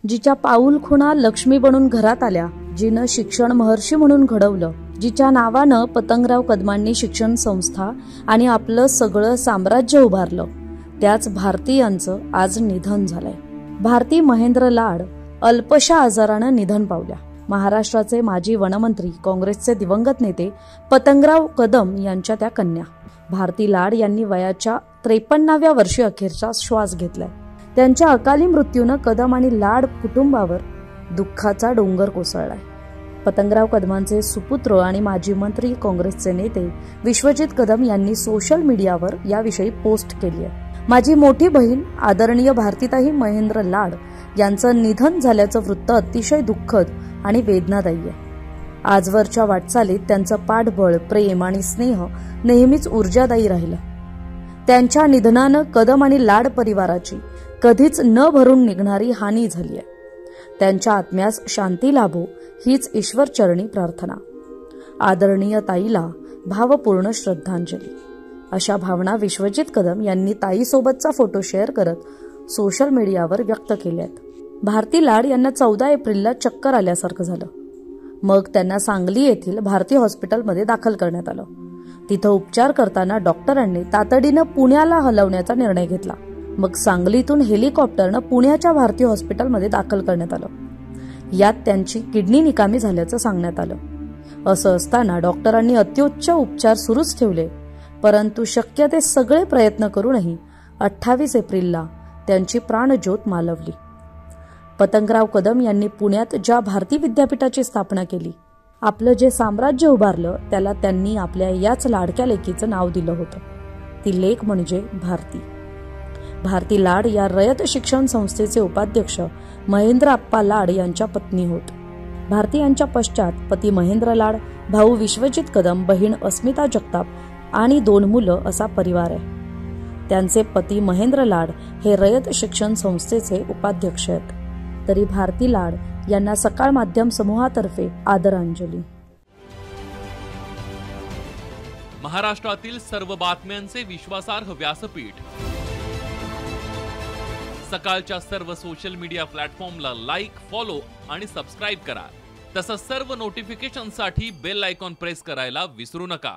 जिच्या पाऊलखुणा लक्ष्मी बनून घरात आल्या, जिनं शिक्षण महर्षी म्हणून घडवलं, जिच्या नावानं पतंगराव कदमांनी शिक्षण संस्था आणि आपलं सगळं साम्राज्य उभारलं, त्याच भारती यांचं आज निधन झालंय. भारती महेंद्र लाड अल्पशा आजारानं निधन पावल्या. महाराष्ट्राचे माजी वनमंत्री, काँग्रेसचे दिवंगत नेते पतंगराव कदम यांच्या त्या कन्या. भारती लाड यांनी वयाच्या 53व्या वर्षी अखेरचा श्वास घेतलाय. त्यांच्या अकाली मृत्यूनं कदम आणि लाड कुटुंबावर दुःखाचा डोंगर कोसळलाय. पतंगराव कदमांचे सुपुत्र आणि माजी मंत्री, काँग्रेसचे नेते विश्वजित कदम यांनी सोशल मीडियावर याविषयी पोस्ट केली आहे. माझी मोठी बहीण आदरणीय भारतीताई महेंद्र लाड यांचं निधन झाल्याचं वृत्त अतिशय दुःखद आणि वेदनादायी आहे. आजवरच्या वाटचालीत त्यांचं पाठबळ, प्रेम आणि स्नेह नेहमीच ऊर्जादायी राहिलं. त्यांच्या निधनानं कदम आणि लाड परिवाराची कधीच न भरून निघणारी हानी झाली आहे. त्यांच्या आत्म्यास शांती लाभो हीच ईश्वरचरणी प्रार्थना. आदरणीय ताईला भावपूर्ण श्रद्धांजली. अशा भावना विश्वजित कदम यांनी ताईसोबतचा फोटो शेअर करत सोशल मीडियावर व्यक्त केल्या आहेत. भारती लाड यांना 14 एप्रिलला चक्कर आल्यासारखं झालं. मग त्यांना सांगली येथील भारती हॉस्पिटलमध्ये दाखल करण्यात आलं. तिथं उपचार करताना डॉक्टरांनी तातडीनं पुण्याला हलवण्याचा निर्णय घेतला. मग सांगलीतून हेलिकॉप्टरनं पुण्याच्या भारती हॉस्पिटलमध्ये दाखल करण्यात आलं. यात त्यांची किडनी निकामी झाल्याचं सांगण्यात आलं. असं असताना डॉक्टरांनी अत्युच्च उपचार सुरूच ठेवले, परंतु शक्य ते सगळे प्रयत्न करूनही 28 एप्रिलला त्यांची प्राणज्योत मालवली. पतंगराव कदम यांनी पुण्यात ज्या भारती विद्यापीठाची स्थापना केली, आपलं जे साम्राज्य उभारलं, त्याला त्यांनी आपल्या याच लाडक्या लेकीचं नाव दिलं होतं. ती लेक म्हणजे भारती. भारती लाड या रयत शिक्षण संस्थेचे उपाध्यक्ष महेंद्र आप्पा लाड यांच्या पत्नी होत. भारती यांच्या पश्चात पती महेंद्र लाड, भाऊ विश्वजित कदम, बहीण अस्मिता जगताप आणि 2 मुलं असा परिवार आहे. त्यांचे पती महेंद्र लाड हे रयत शिक्षण संस्थेचे उपाध्यक्ष आहेत. तरी भारती लाड यांना सकाळ माध्यम समूहातर्फे आदरांजली. महाराष्ट्रातील सर्व बातम्यांचे विश्वासार्ह व्यासपीठ. सकाळच्या सर्व सोशल मीडिया प्लॅटफॉर्मला लाईक, फॉलो आणि सबस्क्राईब करा. तसंच सर्व नोटिफिकेशनसाठी बेल आयकॉन प्रेस करायला विसरू नका.